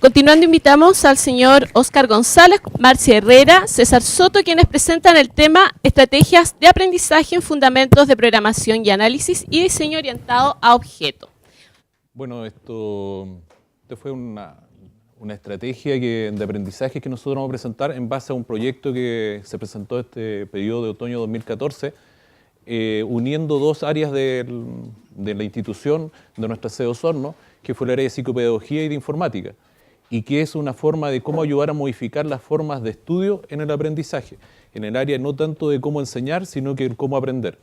Continuando, invitamos al señor Óscar González, Marcia Herrera, César Soto, quienes presentan el tema Estrategias de aprendizaje en fundamentos de programación y análisis y diseño orientado a objeto. Bueno, esto fue una estrategia de aprendizaje que nosotros vamos a presentar en base a un proyecto que se presentó este periodo de otoño 2014, uniendo dos áreas de la institución de nuestra sede Osorno, que fue el área de psicopedagogía y de informática, y que es una forma de cómo ayudar a modificar las formas de estudio en el aprendizaje, en el área no tanto de cómo enseñar, sino que cómo aprender.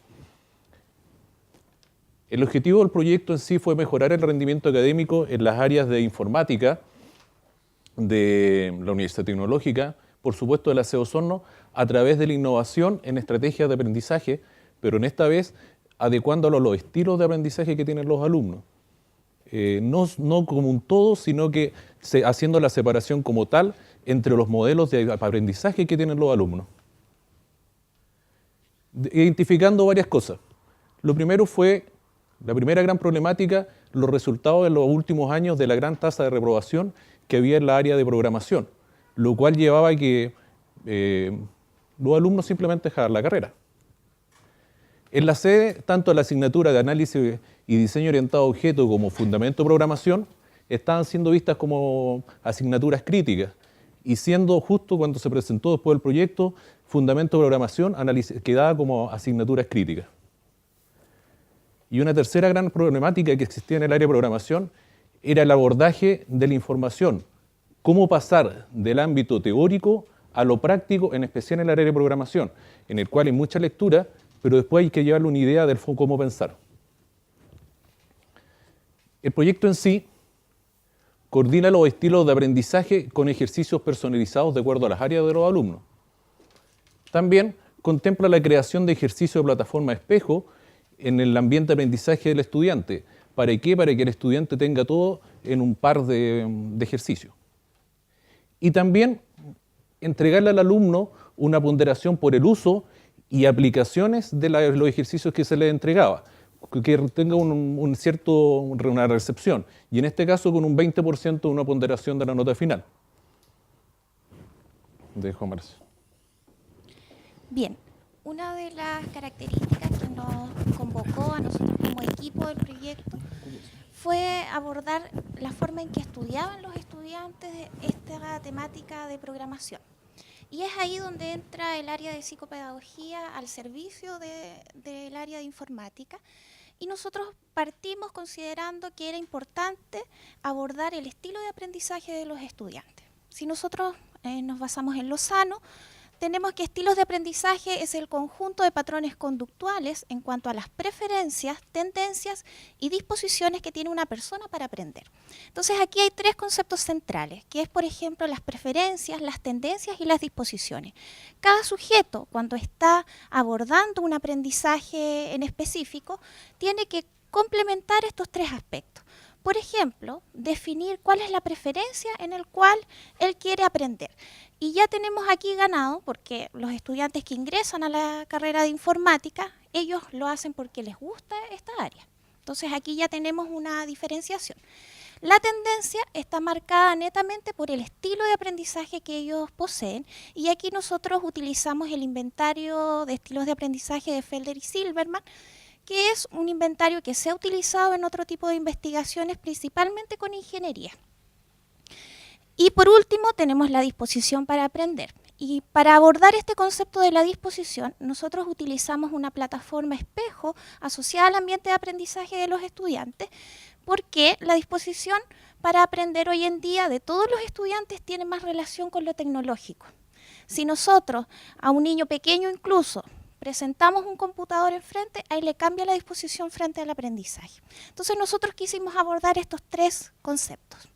El objetivo del proyecto en sí fue mejorar el rendimiento académico en las áreas de informática, de la Universidad Tecnológica, por supuesto de la sede Osorno, a través de la innovación en estrategias de aprendizaje, pero en esta vez adecuándolo a los estilos de aprendizaje que tienen los alumnos. No como un todo, sino que haciendo la separación como tal entre los modelos de aprendizaje que tienen los alumnos. Identificando varias cosas. Lo primero fue, la primera gran problemática, los resultados de los últimos años de la gran tasa de reprobación que había en la área de programación, lo cual llevaba a que los alumnos simplemente dejaran la carrera. En la sede, tanto la asignatura de análisis y diseño orientado a objeto como fundamento de programación estaban siendo vistas como asignaturas críticas y siendo justo cuando se presentó después del proyecto, fundamento de programación quedaba como asignaturas críticas. Y una tercera gran problemática que existía en el área de programación era el abordaje de la información, cómo pasar del ámbito teórico a lo práctico, en especial en el área de programación, en el cual hay mucha lectura, pero después hay que llevarle una idea de cómo pensar. El proyecto en sí coordina los estilos de aprendizaje con ejercicios personalizados de acuerdo a las áreas de los alumnos. También contempla la creación de ejercicios de plataforma espejo en el ambiente de aprendizaje del estudiante. ¿Para qué? Para que el estudiante tenga todo en un par de ejercicios. Y también entregarle al alumno una ponderación por el uso y aplicaciones de los ejercicios que se le entregaba, que tenga una recepción, y en este caso con un 20% de una ponderación de la nota final. Dejo a Marcia. Bien, una de las características que nos convocó a nosotros como equipo del proyecto fue abordar la forma en que estudiaban los estudiantes esta temática de programación. Y es ahí donde entra el área de psicopedagogía al servicio del área de informática. Y nosotros partimos considerando que era importante abordar el estilo de aprendizaje de los estudiantes. Si nosotros nos basamos en Lozano, tenemos que estilos de aprendizaje es el conjunto de patrones conductuales en cuanto a las preferencias, tendencias y disposiciones que tiene una persona para aprender. Entonces aquí hay tres conceptos centrales, que es por ejemplo las preferencias, las tendencias y las disposiciones. Cada sujeto cuando está abordando un aprendizaje en específico tiene que complementar estos tres aspectos. Por ejemplo, definir cuál es la preferencia en el cual él quiere aprender. Y ya tenemos aquí ganado, porque los estudiantes que ingresan a la carrera de informática, ellos lo hacen porque les gusta esta área. Entonces aquí ya tenemos una diferenciación. La tendencia está marcada netamente por el estilo de aprendizaje que ellos poseen, y aquí nosotros utilizamos el inventario de estilos de aprendizaje de Felder y Silverman, que es un inventario que se ha utilizado en otro tipo de investigaciones, principalmente con ingeniería. Y por último tenemos la disposición para aprender. Y para abordar este concepto de la disposición, nosotros utilizamos una plataforma espejo asociada al ambiente de aprendizaje de los estudiantes, porque la disposición para aprender hoy en día de todos los estudiantes tiene más relación con lo tecnológico. Si nosotros a un niño pequeño incluso presentamos un computador enfrente, ahí le cambia la disposición frente al aprendizaje. Entonces nosotros quisimos abordar estos tres conceptos.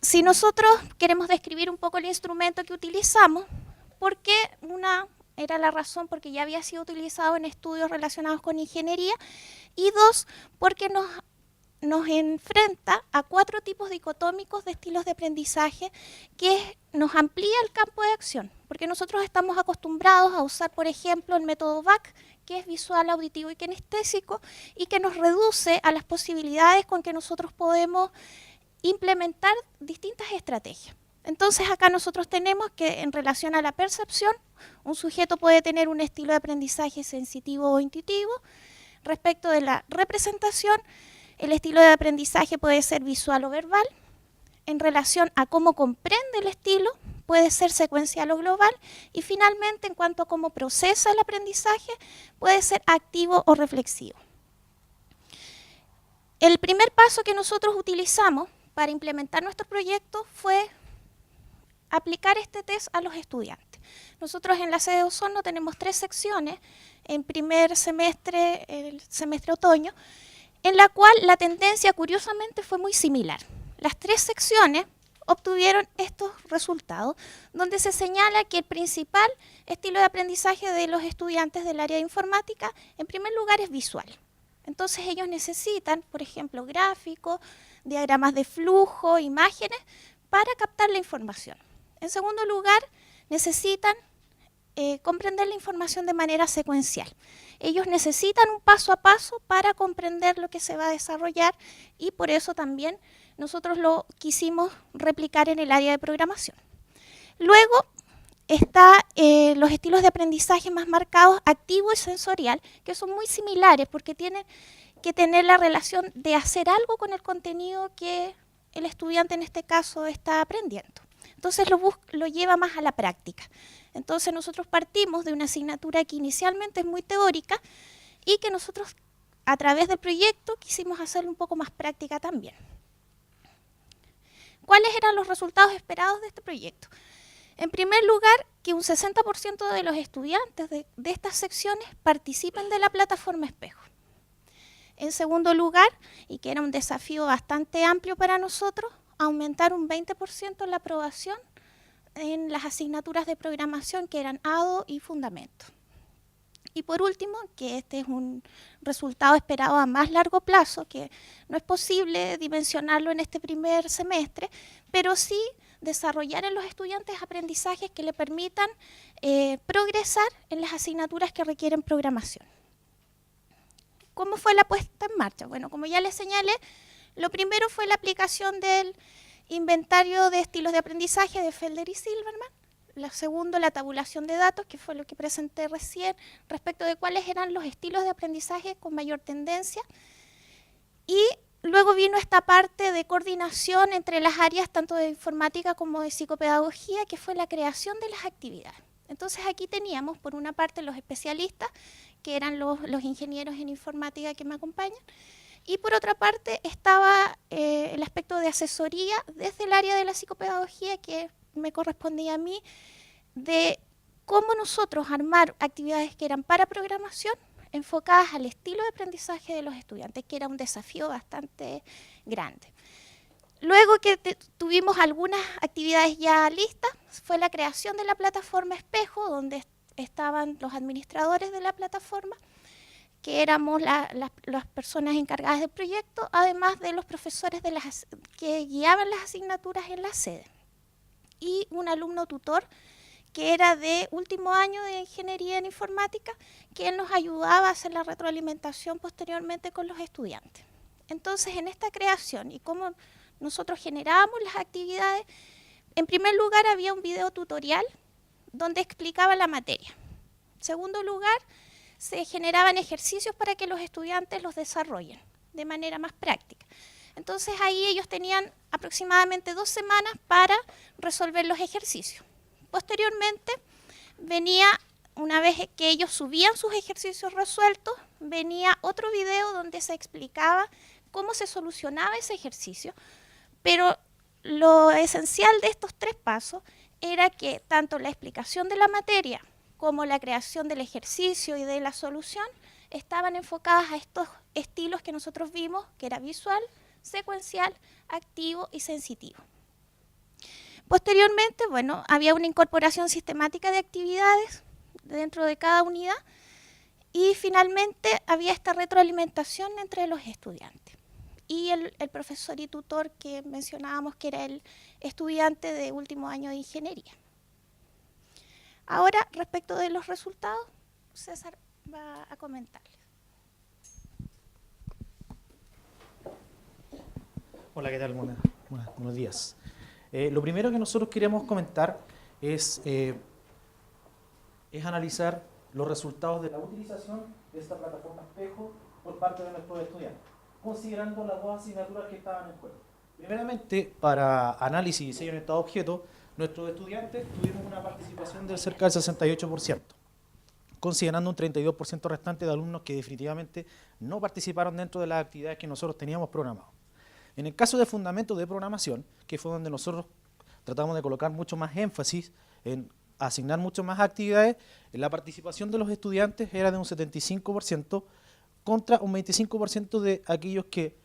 Si nosotros queremos describir un poco el instrumento que utilizamos, porque una era la razón porque ya había sido utilizado en estudios relacionados con ingeniería, y dos, porque nos enfrenta a 4 tipos dicotómicos de estilos de aprendizaje que nos amplía el campo de acción, porque nosotros estamos acostumbrados a usar, por ejemplo, el método VAC, que es visual, auditivo y kinestésico, y que nos reduce a las posibilidades con que nosotros podemos implementar distintas estrategias. Entonces acá nosotros tenemos que en relación a la percepción, un sujeto puede tener un estilo de aprendizaje sensitivo o intuitivo. Respecto de la representación, el estilo de aprendizaje puede ser visual o verbal. En relación a cómo comprende el estilo, puede ser secuencial o global. Y finalmente, en cuanto a cómo procesa el aprendizaje, puede ser activo o reflexivo. El primer paso que nosotros utilizamos para implementar nuestro proyecto fue aplicar este test a los estudiantes. Nosotros en la sede de Osorno tenemos 3 secciones en primer semestre, el semestre otoño, en la cual la tendencia curiosamente fue muy similar. Las 3 secciones obtuvieron estos resultados, donde se señala que el principal estilo de aprendizaje de los estudiantes del área de informática, en primer lugar, es visual. Entonces ellos necesitan, por ejemplo, gráficos, diagramas de flujo, imágenes, para captar la información. En segundo lugar, necesitan comprender la información de manera secuencial. Ellos necesitan un paso a paso para comprender lo que se va a desarrollar y por eso también nosotros lo quisimos replicar en el área de programación. Luego están los estilos de aprendizaje más marcados, activo y sensorial, que son muy similares porque tienen que tener la relación de hacer algo con el contenido que el estudiante en este caso está aprendiendo. Entonces lo lleva más a la práctica. Entonces nosotros partimos de una asignatura que inicialmente es muy teórica y que nosotros a través del proyecto quisimos hacerlo un poco más práctica también. ¿Cuáles eran los resultados esperados de este proyecto? En primer lugar, que un 60% de los estudiantes de estas secciones participen de la plataforma Espejo. En segundo lugar, y que era un desafío bastante amplio para nosotros, aumentar un 20% la aprobación en las asignaturas de programación que eran ADO y Fundamento. Y por último, que este es un resultado esperado a más largo plazo, que no es posible dimensionarlo en este primer semestre, pero sí desarrollar en los estudiantes aprendizajes que le permitan progresar en las asignaturas que requieren programación. ¿Cómo fue la puesta en marcha? Bueno, como ya les señalé, lo primero fue la aplicación del inventario de estilos de aprendizaje de Felder y Silverman. Lo segundo, la tabulación de datos, que fue lo que presenté recién, respecto de cuáles eran los estilos de aprendizaje con mayor tendencia. Y luego vino esta parte de coordinación entre las áreas tanto de informática como de psicopedagogía, que fue la creación de las actividades. Entonces aquí teníamos, por una parte, los especialistas, que eran los ingenieros en informática que me acompañan, y por otra parte estaba el aspecto de asesoría desde el área de la psicopedagogía que me correspondía a mí, de cómo nosotros armar actividades que eran para programación enfocadas al estilo de aprendizaje de los estudiantes, que era un desafío bastante grande. Luego que tuvimos algunas actividades ya listas, fue la creación de la plataforma Espejo, donde estaban los administradores de la plataforma, que éramos las personas encargadas del proyecto, además de los profesores que guiaban las asignaturas en la sede. Y un alumno tutor que era de último año de ingeniería en informática, que nos ayudaba a hacer la retroalimentación posteriormente con los estudiantes. Entonces, en esta creación y cómo nosotros generábamos las actividades, en primer lugar había un video tutorial donde explicaba la materia. En segundo lugar, se generaban ejercicios para que los estudiantes los desarrollen de manera más práctica. Entonces ahí ellos tenían aproximadamente 2 semanas para resolver los ejercicios. Posteriormente venía, una vez que ellos subían sus ejercicios resueltos, venía otro video donde se explicaba cómo se solucionaba ese ejercicio, pero lo esencial de estos 3 pasos era que tanto la explicación de la materia como la creación del ejercicio y de la solución estaban enfocadas a estos estilos que nosotros vimos, que era visual, secuencial, activo y sensitivo. Posteriormente, bueno, había una incorporación sistemática de actividades dentro de cada unidad y finalmente había esta retroalimentación entre los estudiantes. Y el profesor y tutor que mencionábamos, que era el estudiante de último año de ingeniería. Ahora, respecto de los resultados, César va a comentarles. Hola, ¿qué tal, Mona? Buenos días. Lo primero que nosotros queremos comentar es analizar los resultados de la utilización de esta plataforma espejo por parte de nuestros estudiantes, considerando las dos asignaturas que estaban en juego. Primeramente, para análisis y diseño en estado objeto, nuestros estudiantes tuvimos una participación de cerca del 68%, considerando un 32% restante de alumnos que definitivamente no participaron dentro de las actividades que nosotros teníamos programadas. En el caso de fundamentos de programación, que fue donde nosotros tratamos de colocar mucho más énfasis en asignar mucho más actividades, la participación de los estudiantes era de un 75% contra un 25% de aquellos que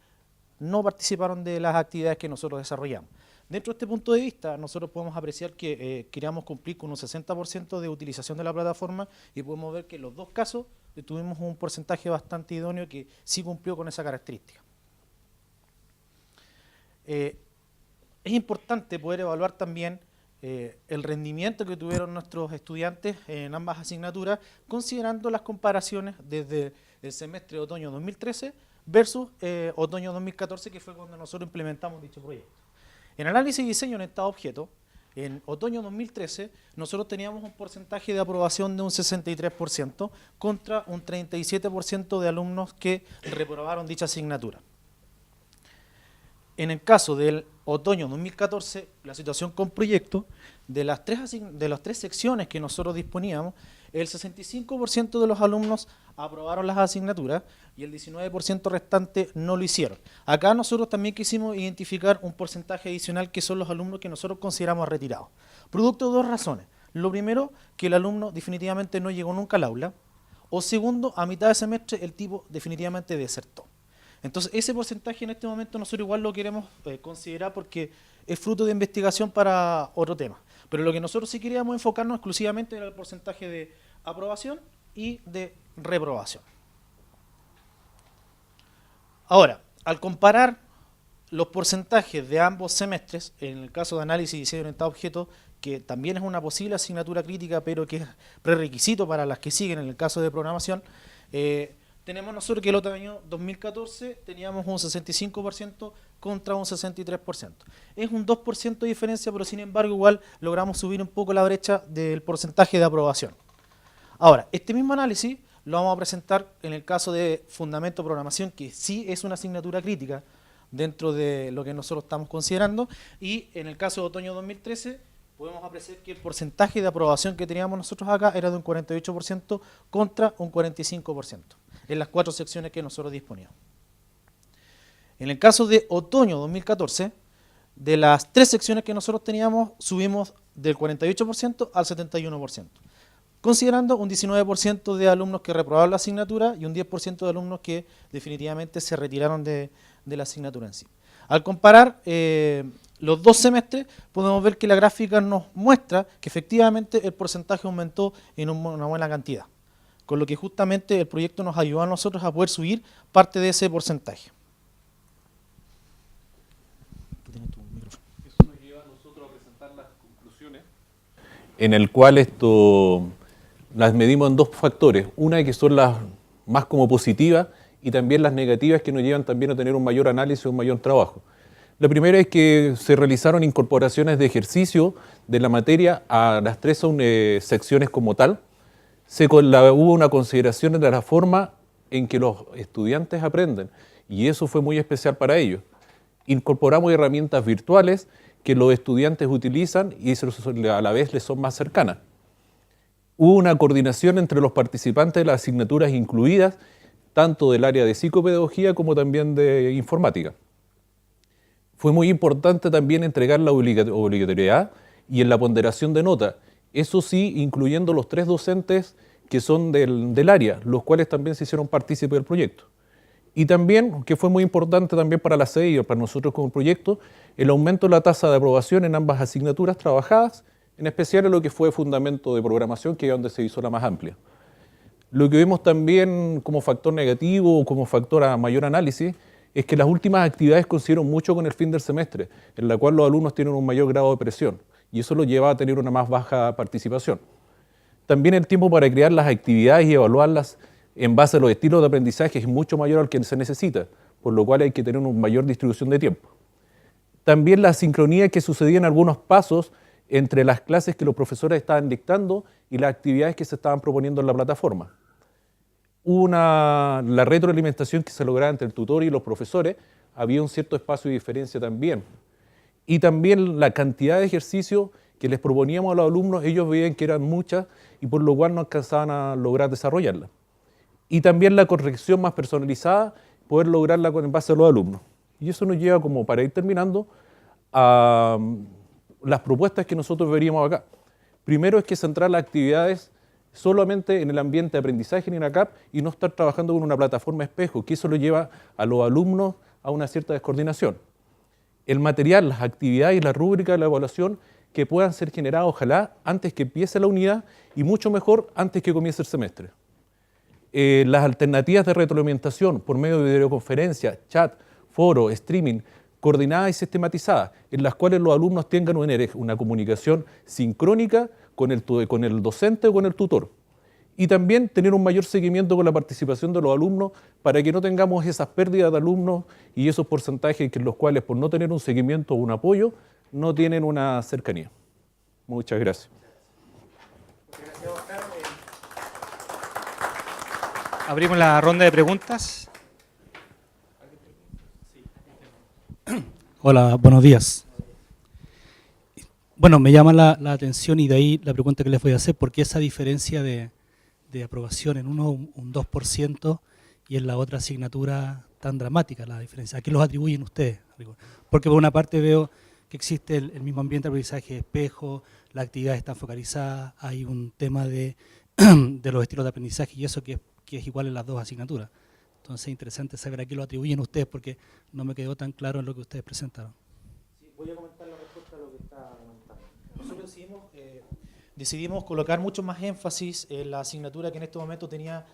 no participaron de las actividades que nosotros desarrollamos. Dentro de este punto de vista, nosotros podemos apreciar que queríamos cumplir con un 60% de utilización de la plataforma y podemos ver que en los dos casos tuvimos un porcentaje bastante idóneo que sí cumplió con esa característica. Es importante poder evaluar también el rendimiento que tuvieron nuestros estudiantes en ambas asignaturas, considerando las comparaciones desde el semestre de otoño 2013 versus otoño 2014, que fue cuando nosotros implementamos dicho proyecto. En análisis y diseño en estado objeto, en otoño 2013, nosotros teníamos un porcentaje de aprobación de un 63% contra un 37% de alumnos que reprobaron dicha asignatura. En el caso del otoño 2014, la situación con proyecto, de las tres secciones que nosotros disponíamos, el 65% de los alumnos aprobaron las asignaturas y el 19% restante no lo hicieron. Acá nosotros también quisimos identificar un porcentaje adicional que son los alumnos que nosotros consideramos retirados. Producto de dos razones. Lo primero, que el alumno definitivamente no llegó nunca al aula. O segundo, a mitad de semestre el tipo definitivamente desertó. Entonces ese porcentaje en este momento nosotros igual lo queremos considerar porque es fruto de investigación para otro tema. Pero lo que nosotros sí queríamos enfocarnos exclusivamente era el porcentaje de aprobación y de reprobación. Ahora, al comparar los porcentajes de ambos semestres, en el caso de análisis y diseño orientado a objetos, que también es una posible asignatura crítica, pero que es prerequisito para las que siguen en el caso de programación, tenemos nosotros que el otro año 2014 teníamos un 65% contra un 63%. Es un 2% de diferencia, pero sin embargo igual logramos subir un poco la brecha del porcentaje de aprobación. Ahora, este mismo análisis lo vamos a presentar en el caso de fundamento de programación, que sí es una asignatura crítica dentro de lo que nosotros estamos considerando, y en el caso de otoño 2013 podemos apreciar que el porcentaje de aprobación que teníamos nosotros acá era de un 48% contra un 45%. En las 4 secciones que nosotros disponíamos. En el caso de otoño 2014, de las 3 secciones que nosotros teníamos, subimos del 48% al 71%, considerando un 19% de alumnos que reprobaron la asignatura y un 10% de alumnos que definitivamente se retiraron de la asignatura en sí. Al comparar los 2 semestres, podemos ver que la gráfica nos muestra que efectivamente el porcentaje aumentó en una buena cantidad, con lo que justamente el proyecto nos ayudó a nosotros a poder subir parte de ese porcentaje. Eso nos lleva a nosotros a presentar las conclusiones, en el cual las medimos en 2 factores, una que son las más como positivas y también las negativas que nos llevan también a tener un mayor análisis, un mayor trabajo. La primera es que se realizaron incorporaciones de ejercicio de la materia a las 3 secciones como tal. Hubo una consideración de la forma en que los estudiantes aprenden y eso fue muy especial para ellos. Incorporamos herramientas virtuales que los estudiantes utilizan y a la vez les son más cercanas. Hubo una coordinación entre los participantes de las asignaturas incluidas, tanto del área de psicopedagogía como también de informática. Fue muy importante también entregar la obligatoriedad y en la ponderación de nota. Eso sí, incluyendo los 3 docentes que son del área, los cuales también se hicieron partícipes del proyecto. Y también, que fue muy importante también para la SEI y para nosotros como proyecto, el aumento de la tasa de aprobación en ambas asignaturas trabajadas, en especial en lo que fue fundamento de programación, que es donde se hizo la más amplia. Lo que vimos también como factor negativo o como factor a mayor análisis es que las últimas actividades coincidieron mucho con el fin del semestre, en la cual los alumnos tienen un mayor grado de presión. Y eso lo lleva a tener una más baja participación. También el tiempo para crear las actividades y evaluarlas en base a los estilos de aprendizaje es mucho mayor al que se necesita, por lo cual hay que tener una mayor distribución de tiempo. También la sincronía que sucedía en algunos pasos entre las clases que los profesores estaban dictando y las actividades que se estaban proponiendo en la plataforma. La retroalimentación que se lograba entre el tutor y los profesores, había un cierto espacio de diferencia también. Y también la cantidad de ejercicios que les proponíamos a los alumnos, ellos veían que eran muchas y por lo cual no alcanzaban a lograr desarrollarlas. Y también la corrección más personalizada, poder lograrla en base a los alumnos. Y eso nos lleva, como para ir terminando, a las propuestas que nosotros veríamos acá. Primero es que centrar las actividades solamente en el ambiente de aprendizaje en INACAP y no estar trabajando con una plataforma espejo, que eso lo lleva a los alumnos a una cierta descoordinación. El material, las actividades y la rúbrica de la evaluación que puedan ser generadas, ojalá, antes que empiece la unidad y mucho mejor antes que comience el semestre. Las alternativas de retroalimentación por medio de videoconferencia, chat, foro, streaming, coordinadas y sistematizadas, en las cuales los alumnos tengan una comunicación sincrónica con el docente o con el tutor. Y también tener un mayor seguimiento con la participación de los alumnos para que no tengamos esas pérdidas de alumnos y esos porcentajes en los cuales, por no tener un seguimiento o un apoyo, no tienen una cercanía. Muchas gracias. Abrimos la ronda de preguntas. Hola, buenos días. Bueno, me llama la atención y de ahí la pregunta que les voy a hacer, ¿por qué esa diferencia de aprobación en uno un 2% y en la otra asignatura tan dramática la diferencia? ¿A qué los atribuyen ustedes? Porque por una parte veo que existe el mismo ambiente de aprendizaje de espejo, las actividades están focalizadas, hay un tema de los estilos de aprendizaje y eso que es igual en las dos asignaturas. Entonces es interesante saber a qué lo atribuyen ustedes porque no me quedó tan claro en lo que ustedes presentaron. Sí, voy a comentar la respuesta a lo que está comentando. Nosotros decidimos colocar mucho más énfasis en la asignatura que en este momento tenía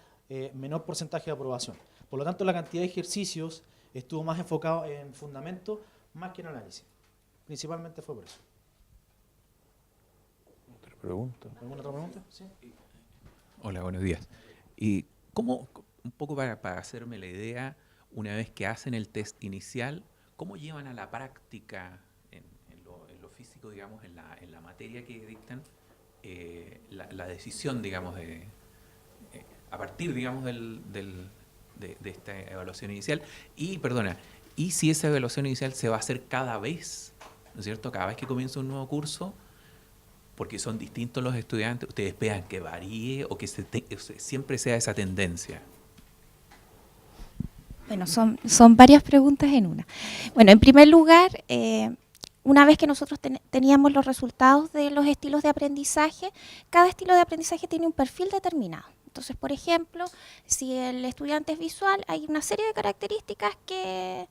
menor porcentaje de aprobación. Por lo tanto, la cantidad de ejercicios estuvo más enfocado en fundamento más que en análisis. Principalmente fue por eso. ¿Otra pregunta? ¿Alguna otra pregunta? Sí. Hola, buenos días. ¿Y cómo, un poco para hacerme la idea, una vez que hacen el test inicial, cómo llevan a la práctica en lo físico, digamos, en la materia que dictan, la decisión, digamos, a partir, digamos, de esta evaluación inicial? Y, perdona, ¿y si esa evaluación inicial se va a hacer cada vez, ¿no es cierto? Cada vez que comienza un nuevo curso, porque son distintos los estudiantes, ¿ustedes esperan que varíe o que siempre sea esa tendencia? Bueno, son varias preguntas en una. Bueno, en primer lugar, una vez que nosotros teníamos los resultados de los estilos de aprendizaje, cada estilo de aprendizaje tiene un perfil determinado. Entonces, por ejemplo, si el estudiante es visual, hay una serie de características que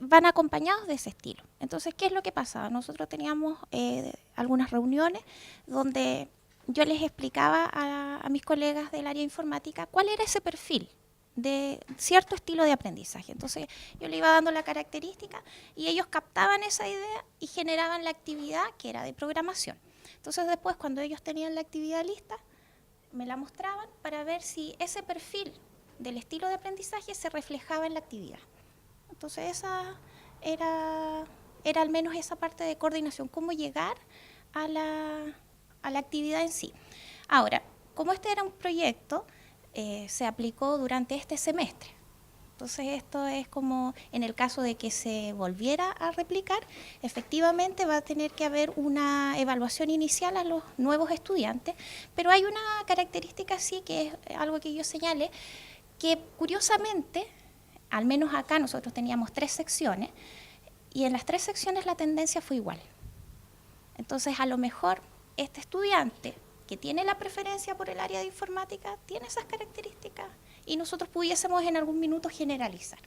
van acompañados de ese estilo. Entonces, ¿qué es lo que pasaba? Nosotros teníamos algunas reuniones donde yo les explicaba a mis colegas del área informática cuál era ese perfil de cierto estilo de aprendizaje. Entonces, yo le iba dando la característica y ellos captaban esa idea y generaban la actividad que era de programación. Entonces, después, cuando ellos tenían la actividad lista, me la mostraban para ver si ese perfil del estilo de aprendizaje se reflejaba en la actividad. Entonces esa era al menos esa parte de coordinación, cómo llegar a la actividad en sí. Ahora, como este era un proyecto, se aplicó durante este semestre. Entonces esto es como en el caso de que se volviera a replicar, efectivamente va a tener que haber una evaluación inicial a los nuevos estudiantes, pero hay una característica sí que es algo que yo señalé, que curiosamente, al menos acá nosotros teníamos 3 secciones y en las 3 secciones la tendencia fue igual. Entonces a lo mejor este estudiante que tiene la preferencia por el área de informática tiene esas características y nosotros pudiésemos en algún minuto generalizar.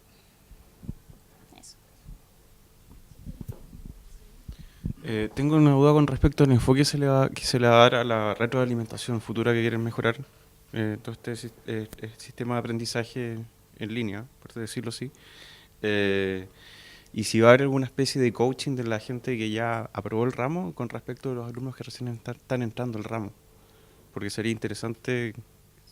Eso. Tengo una duda con respecto al enfoque que se le va a dar a la retroalimentación futura que quieren mejorar todo este sistema de aprendizaje en línea, por decirlo así. Y si va a haber alguna especie de coaching de la gente que ya aprobó el ramo con respecto a los alumnos que recién están entrando al ramo. Porque sería interesante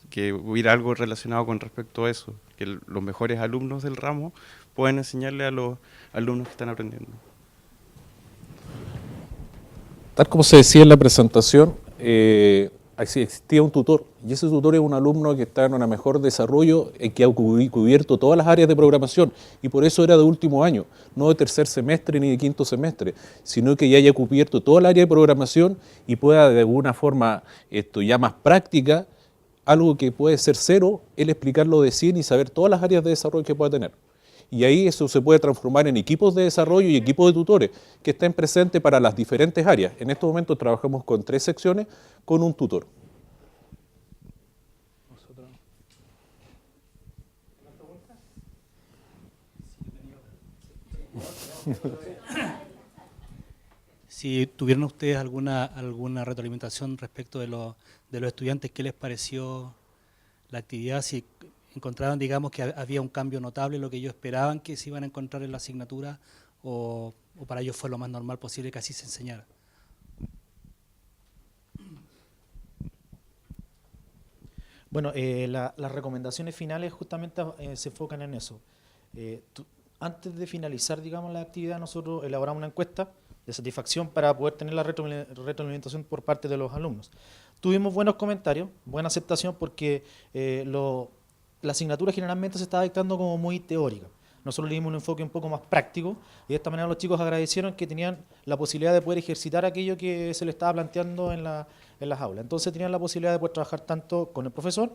que hubiera algo relacionado con respecto a eso, que los mejores alumnos del ramo puedan enseñarle a los alumnos que están aprendiendo. Tal como se decía en la presentación, existía un tutor, y ese tutor es un alumno que está en un mejor desarrollo, que ha cubierto todas las áreas de programación, y por eso era de último año, no de tercer semestre ni de quinto semestre, sino que ya haya cubierto toda el área de programación y pueda de alguna forma, ya más práctica, algo que puede ser cero, él explicarlo de 100 y saber todas las áreas de desarrollo que pueda tener. Y ahí eso se puede transformar en equipos de desarrollo y equipos de tutores que estén presentes para las diferentes áreas. En estos momentos trabajamos con 3 secciones con un tutor. Si tuvieron ustedes alguna retroalimentación respecto de los estudiantes, ¿qué les pareció la actividad? Si encontraban, digamos, que había un cambio notable, lo que ellos esperaban que se iban a encontrar en la asignatura, o para ellos fue lo más normal posible que así se enseñara. Bueno, las recomendaciones finales justamente se enfocan en eso. Antes de finalizar, digamos, la actividad, nosotros elaboramos una encuesta de satisfacción para poder tener la retroalimentación por parte de los alumnos. Tuvimos buenos comentarios, buena aceptación, porque la asignatura generalmente se estaba dictando como muy teórica. Nosotros le dimos un enfoque un poco más práctico y de esta manera los chicos agradecieron que tenían la posibilidad de poder ejercitar aquello que se les estaba planteando en las aulas. Entonces tenían la posibilidad de poder trabajar tanto con el profesor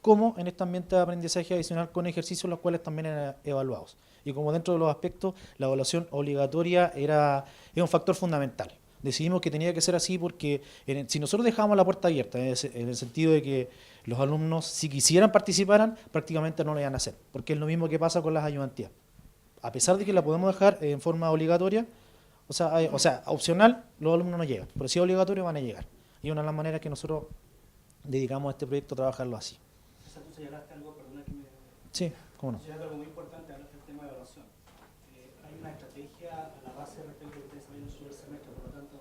como en este ambiente de aprendizaje adicional con ejercicios los cuales también eran evaluados. Y como dentro de los aspectos, la evaluación obligatoria era un factor fundamental. Decidimos que tenía que ser así porque si nosotros dejábamos la puerta abierta, en el sentido de que los alumnos, si quisieran participaran, prácticamente no lo iban a hacer, porque es lo mismo que pasa con las ayudantías. A pesar de que la podemos dejar en forma obligatoria, o sea, opcional, los alumnos no llegan, pero si es obligatorio van a llegar. Y es una de las maneras que nosotros dedicamos a este proyecto a trabajarlo así. Tú señalaste algo, perdona que me... Sí, cómo no. Señalaste algo muy importante, hablaste del tema de evaluación. Hay una estrategia a la base respecto a que ustedes saben sobre el semestre, por lo tanto,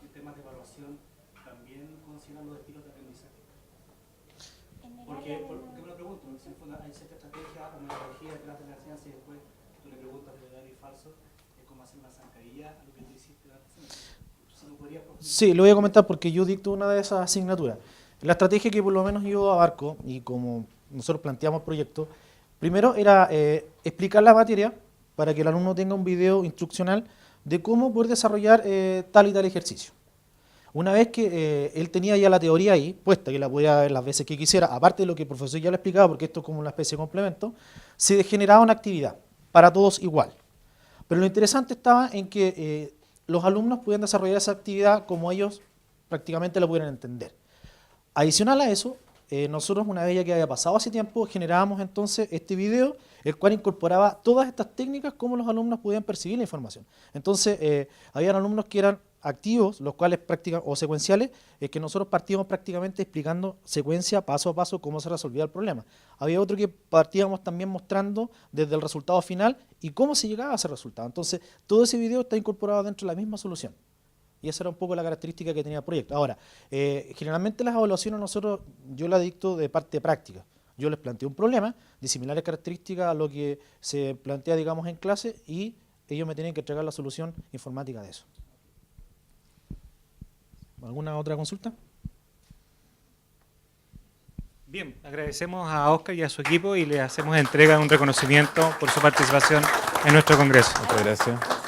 en temas de evaluación también consideran los estilos de aprendizaje. ¿Por qué me lo pregunto? Porque en el fondo hay cierta estrategia o metodología detrás de la enseñanza y después tú le preguntas de verdadero y falso, es como hacer una zancadilla a lo que tú hiciste durante el semestre. Sí, lo voy a comentar porque yo dicto una de esas asignaturas. La estrategia que por lo menos yo abarco, y como nosotros planteamos el proyecto, primero era explicar la materia para que el alumno tenga un video instruccional de cómo poder desarrollar tal y tal ejercicio. Una vez que él tenía ya la teoría ahí, puesta, que la podía ver las veces que quisiera, aparte de lo que el profesor ya le explicaba, porque esto es como una especie de complemento, se generaba una actividad para todos igual. Pero lo interesante estaba en que los alumnos pudieran desarrollar esa actividad como ellos prácticamente la pudieran entender. Adicional a eso, nosotros una vez ya que había pasado hace tiempo, generábamos entonces este video, el cual incorporaba todas estas técnicas, cómo los alumnos podían percibir la información. Entonces, habían alumnos que eran activos, los cuales practican, o secuenciales, que nosotros partíamos prácticamente explicando secuencia, paso a paso, cómo se resolvía el problema. Había otro que partíamos también mostrando desde el resultado final y cómo se llegaba a ese resultado. Entonces, todo ese video está incorporado dentro de la misma solución. Y esa era un poco la característica que tenía el proyecto. Ahora, generalmente las evaluaciones yo las dicto de parte práctica. Yo les planteo un problema de similares características a lo que se plantea, digamos, en clase y ellos me tienen que entregar la solución informática de eso. ¿Alguna otra consulta? Bien, agradecemos a Óscar y a su equipo y le hacemos entrega de un reconocimiento por su participación en nuestro congreso. Muchas gracias.